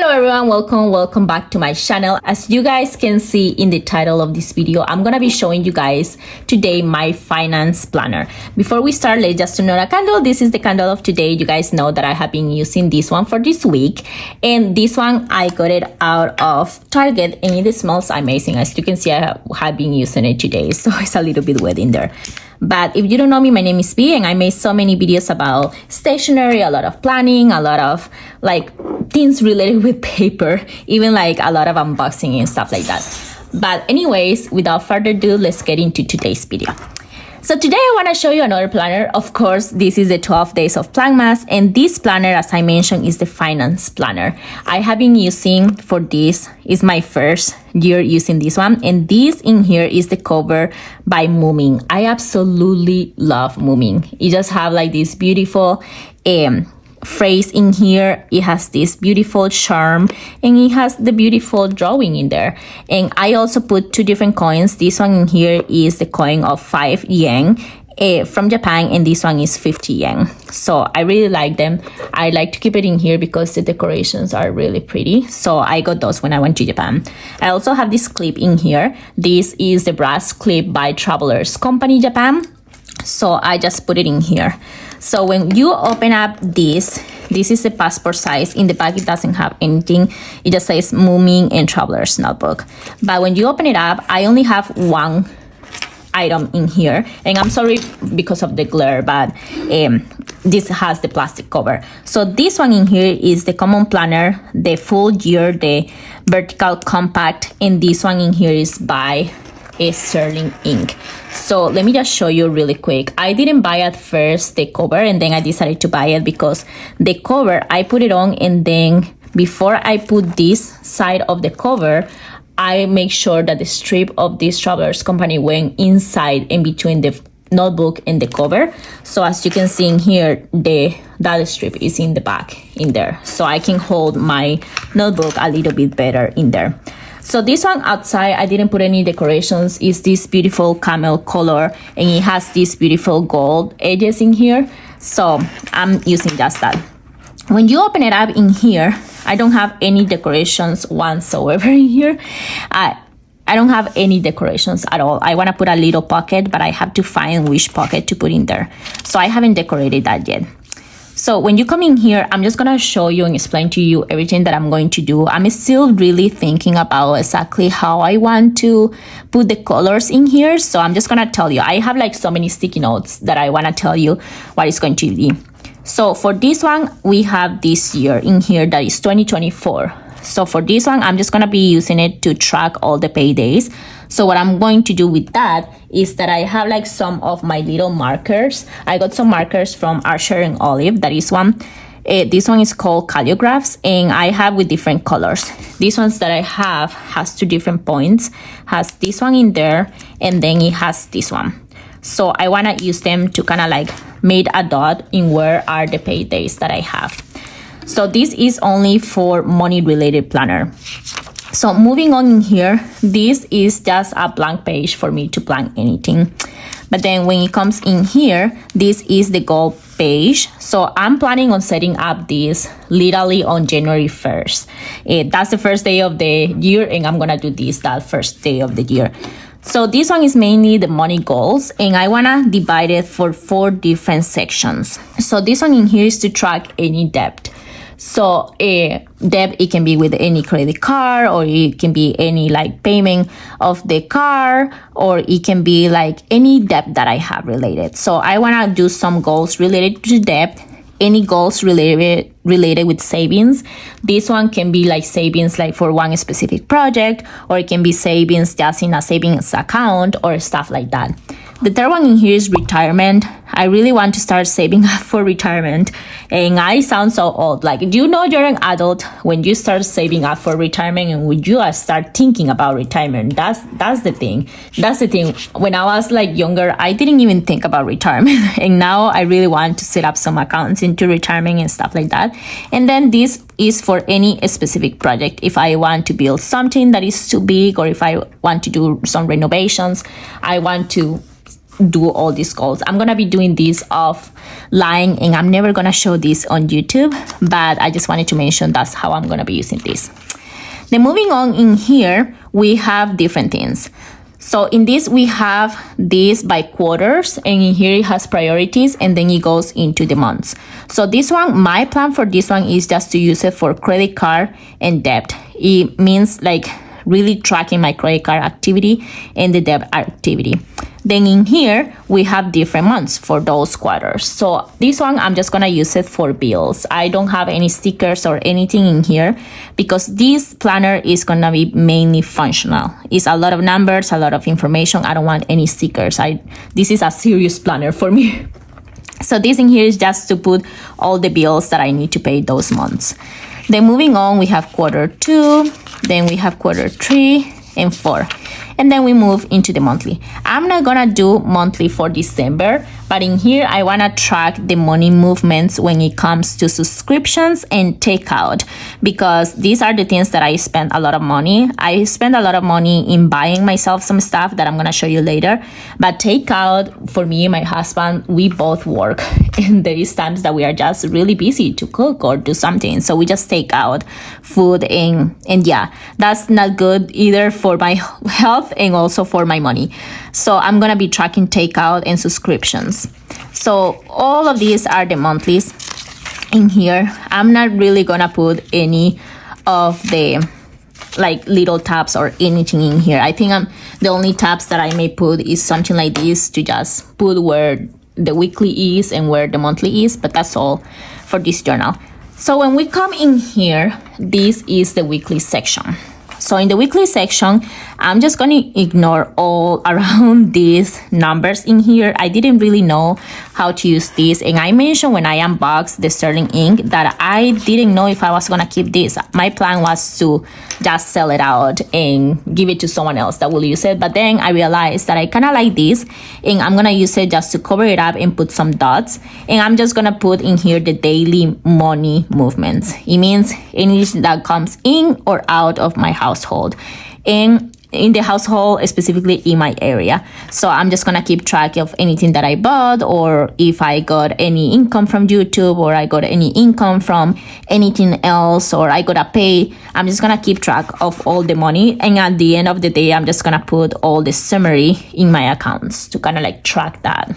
Hello everyone, welcome back to my channel. As you guys can see in the title of this video, I'm gonna be showing you guys today my finance planner. Before we start, let's just turn on a candle. This is the candle of today. You guys know that I have been using this one for this week, and this one I got it out of Target and it smells amazing. As you can see, I have been using it today, so it's a little bit wet in there. But if you don't know me, my name is V, and I made so many videos about stationery, a lot of planning, a lot of like things related with paper, even like a lot of unboxing and stuff like that. But anyways, without further ado, let's get into today's video. So today I want to show you another planner. Of course, this is the 12 days of Planmas, and this planner, as I mentioned, is the finance planner. I have been using for this, is my first year using this one, and this in here is the cover by Moomin. I absolutely love Moomin. It just have like this beautiful phrase in here. It has this beautiful charm, and it has the beautiful drawing in there. And I also put two different coins. This one in here is the coin of 5 yen from Japan, and this one is 50 yen. So I really like them. I like to keep it in here because the decorations are really pretty. So I got those when I went to Japan. I also have this clip in here. This is the brass clip by Travelers Company Japan. So I just put it in here. So when you open up this is the passport size. In the back, it doesn't have anything. It just says Moomin and Traveler's Notebook. But when you open it up, I only have one item in here. And I'm sorry because of the glare, but this has the plastic cover. So this one in here is the common planner, the full year, the vertical compact. And this one in here is by Sterling ink. So let me just show you really quick. I didn't buy at first the cover, and then I decided to buy it because the cover, I put it on, and then before I put this side of the cover, I make sure that the strip of this Travelers Company went inside in between the notebook and the cover. So as you can see in here, that strip is in the back in there, so I can hold my notebook a little bit better in there. So this one outside, I didn't put any decorations. It's this beautiful camel color, and it has these beautiful gold edges in here. So I'm using just that. When you open it up in here, I don't have any decorations whatsoever in here. I don't have any decorations at all. I want to put a little pocket, but I have to find which pocket to put in there. So I haven't decorated that yet. So when you come in here, I'm just going to show you and explain to you everything that I'm going to do. I'm still really thinking about exactly how I want to put the colors in here. So I'm just going to tell you. I have like so many sticky notes that I want to tell you what it's going to be. So for this one, we have this year in here that is 2024. So for this one, I'm just going to be using it to track all the paydays. So what I'm going to do with that is that I have like some of my little markers. I got some markers from Archer and Olive. That is one. This one is called calligraphs, and I have with different colors. These ones that I have has 2 different points. Has this one in there, and then it has this one. So I want to use them to kind of like make a dot in where are the paydays that I have. So this is only for money related planner. So moving on in here, this is just a blank page for me to plan anything. But then when it comes in here, this is the goal page. So I'm planning on setting up this literally on January 1st. That's the first day of the year, and I'm going to do this that first day of the year. So this one is mainly the money goals, and I want to divide it for 4 different sections. So this one in here is to track any debt. So debt, it can be with any credit card, or it can be any like payment of the car, or it can be like any debt that I have related. So I want to do some goals related to debt, any goals related with savings. This one can be like savings like for one specific project, or it can be savings just in a savings account or stuff like that. The third one in here is retirement. I really want to start saving up for retirement. And I sound so old. Like, do you know you're an adult when you start saving up for retirement, and when you start thinking about retirement? That's the thing. That's the thing. When I was like younger, I didn't even think about retirement. And now I really want to set up some accounts into retirement and stuff like that. And then this is for any specific project. If I want to build something that is too big, or if I want to do some renovations, I want to do all these goals. I'm gonna be doing this offline, and I'm never gonna show this on YouTube, but I just wanted to mention that's how I'm gonna be using this. Then moving on, in here we have different things. So in this we have this by quarters, and in here it has priorities, and then it goes into the months. So this one, my plan for this one is just to use it for credit card and debt. It means like really tracking my credit card activity and the debt activity. Then in here we have different months for those quarters. So this one I'm just gonna use it for bills. I don't have any stickers or anything in here because this planner is gonna be mainly functional. It's a lot of numbers, a lot of information. I don't want any stickers. This is a serious planner for me. So this in here is just to put all the bills that I need to pay those months. Then moving on, we have quarter 2, then we have quarter 3 and 4. And then we move into the monthly. I'm not gonna do monthly for December, but in here I wanna track the money movements when it comes to subscriptions and takeout, because these are the things that I spend a lot of money. I spend a lot of money in buying myself some stuff that I'm gonna show you later. But takeout, for me and my husband, we both work, and there is times that we are just really busy to cook or do something. So we just take out food, and yeah, that's not good either for my health and also for my money. So I'm gonna be tracking takeout and subscriptions. So all of these are the monthlies in here. I'm not really gonna put any of the like little tabs or anything in here. I think the only tabs that I may put is something like this to just put where the weekly is and where the monthly is, but that's all for this journal. So when we come in here, this is the weekly section. So in the weekly section, I'm just going to ignore all around these numbers in here. I didn't really know how to use this. And I mentioned when I unboxed the sterling ink that I didn't know if I was going to keep this. My plan was to just sell it out and give it to someone else that will use it. But then I realized that I kind of like this, and I'm going to use it just to cover it up and put some dots. And I'm just going to put in here the daily money movements. It means anything that comes in or out of my household. And in the household, specifically in my area. So I'm just gonna keep track of anything that I bought, or if I got any income from YouTube, or I got any income from anything else, or I got a pay. I'm just gonna keep track of all the money, and at the end of the day, I'm just gonna put all the summary in my accounts to kind of like track that.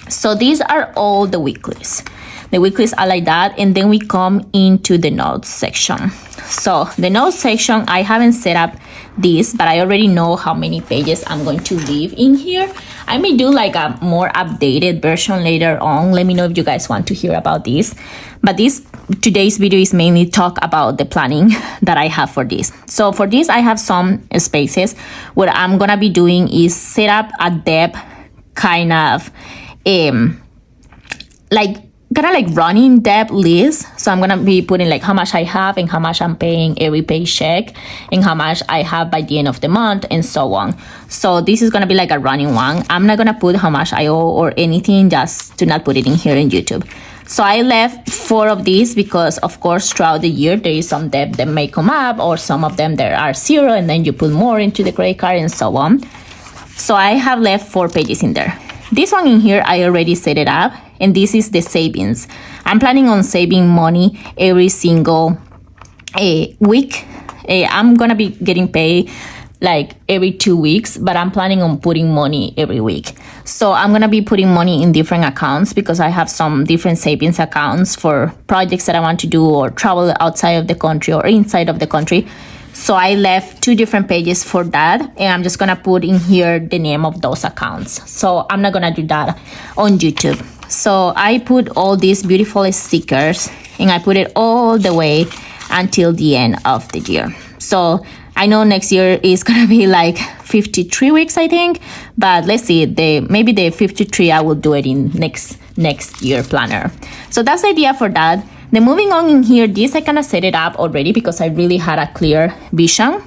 So these are all the weeklies. The weeklies are like that, and then we come into the notes section. So the notes section, I haven't set up this, but I already know how many pages I'm going to leave in here. I may do like a more updated version later on. Let me know if you guys want to hear about this. But today's video is mainly talk about the planning that I have for this. So for this, I have some spaces. What I'm gonna be doing is set up a debt kind of like running debt list. So I'm gonna be putting like how much I have and how much I'm paying every paycheck, and how much I have by the end of the month, and so on. So this is gonna be like a running one. I'm not gonna put how much I owe or anything, just to not put it in here in YouTube. So I left 4 of these because of course throughout the year there is some debt that may come up, or some of them there are 0 and then you put more into the credit card and so on. So I have left 4 pages in there. This one in here, I already set it up, and this is the savings. I'm planning on saving money every single week. I'm gonna be getting paid like every 2 weeks, but I'm planning on putting money every week. So I'm gonna be putting money in different accounts because I have some different savings accounts for projects that I want to do, or travel outside of the country or inside of the country. So I left 2 different pages for that, and I'm just gonna put in here the name of those accounts. So I'm not gonna do that on YouTube. So I put all these beautiful stickers, and I put it all the way until the end of the year. So I know next year is gonna be like 53 weeks, I think, but let's see, maybe the 53 I will do it in next year planner. So that's the idea for that. Then moving on in here, this I kind of set it up already because I really had a clear vision.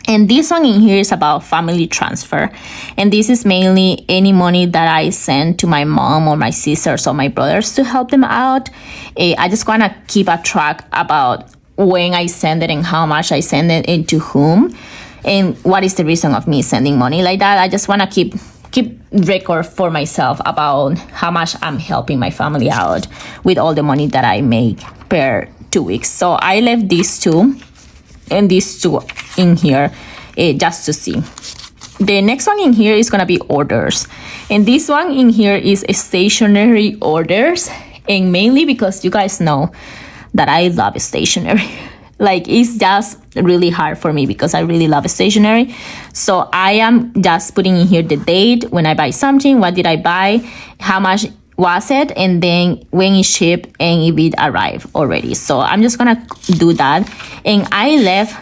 And this one in here is about family transfer. And this is mainly any money that I send to my mom or my sisters or my brothers to help them out. I just want to keep a track about when I send it and how much I send it and to whom, and what is the reason of me sending money like that. I just want to keep keep record for myself about how much I'm helping my family out with all the money that I make per 2 weeks. So I left these two and these two in here just to see. The next one in here is gonna be orders, and this one in here is stationery orders, and mainly because you guys know that I love stationery. Like, it's just really hard for me because I really love stationery. So I am just putting in here the date when I buy something, what did I buy, how much was it, and then when it shipped and if it arrived already. So I'm just gonna do that. And I left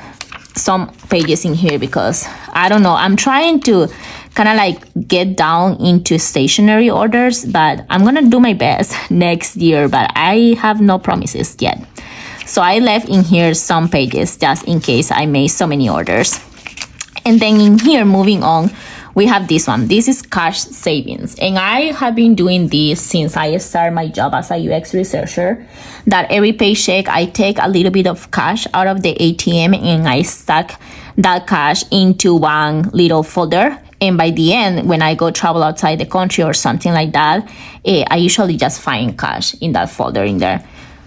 some pages in here because I don't know, I'm trying to kind of like get down into stationery orders, but I'm gonna do my best next year, but I have no promises yet. So I left in here some pages just in case I made so many orders. And then in here, moving on, we have this one. This is cash savings. And I have been doing this since I started my job as a UX researcher, that every paycheck I take a little bit of cash out of the ATM and I stack that cash into one little folder. And by the end, when I go travel outside the country or something like that, I usually just find cash in that folder in there.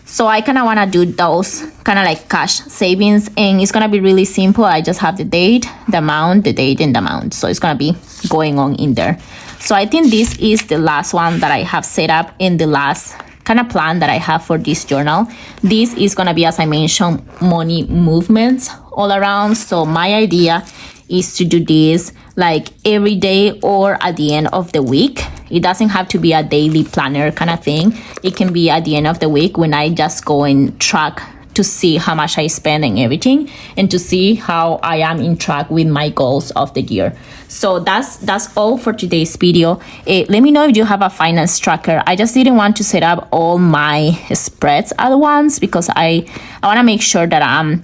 So I kind of want to do those kind of like cash savings, and it's going to be really simple. I just have the date, the amount, the date, and the amount. So it's going to be going on in there. So I think this is the last one that I have set up in the last kind of plan that I have for this journal. This is going to be, as I mentioned, money movements all around. So my idea is to do this like every day or at the end of the week. It doesn't have to be a daily planner kind of thing. It can be at the end of the week when I just go and track to see how much I spend and everything, and to see how I am in track with my goals of the year. So that's all for today's video. Let me know if you have a finance tracker. I just didn't want to set up all my spreads at once because I want to make sure that I'm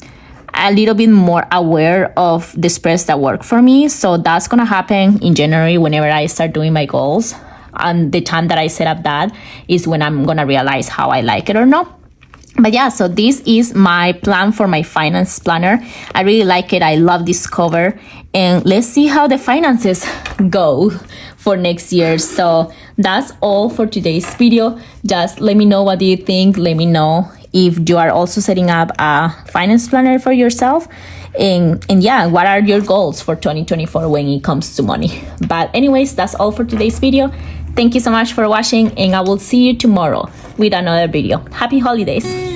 a little bit more aware of the spreads that work for me. So that's gonna happen in January whenever I start doing my goals. And the time that I set up that is when I'm gonna realize how I like it or not. But yeah, so this is my plan for my finance planner. I really like it. I love this cover. And let's see how the finances go for next year. So that's all for today's video. Just let me know what do you think. Let me know if you are also setting up a finance planner for yourself. And yeah, what are your goals for 2024 when it comes to money? But anyways, that's all for today's video. Thank you so much for watching, and I will see you tomorrow with another video. Happy holidays.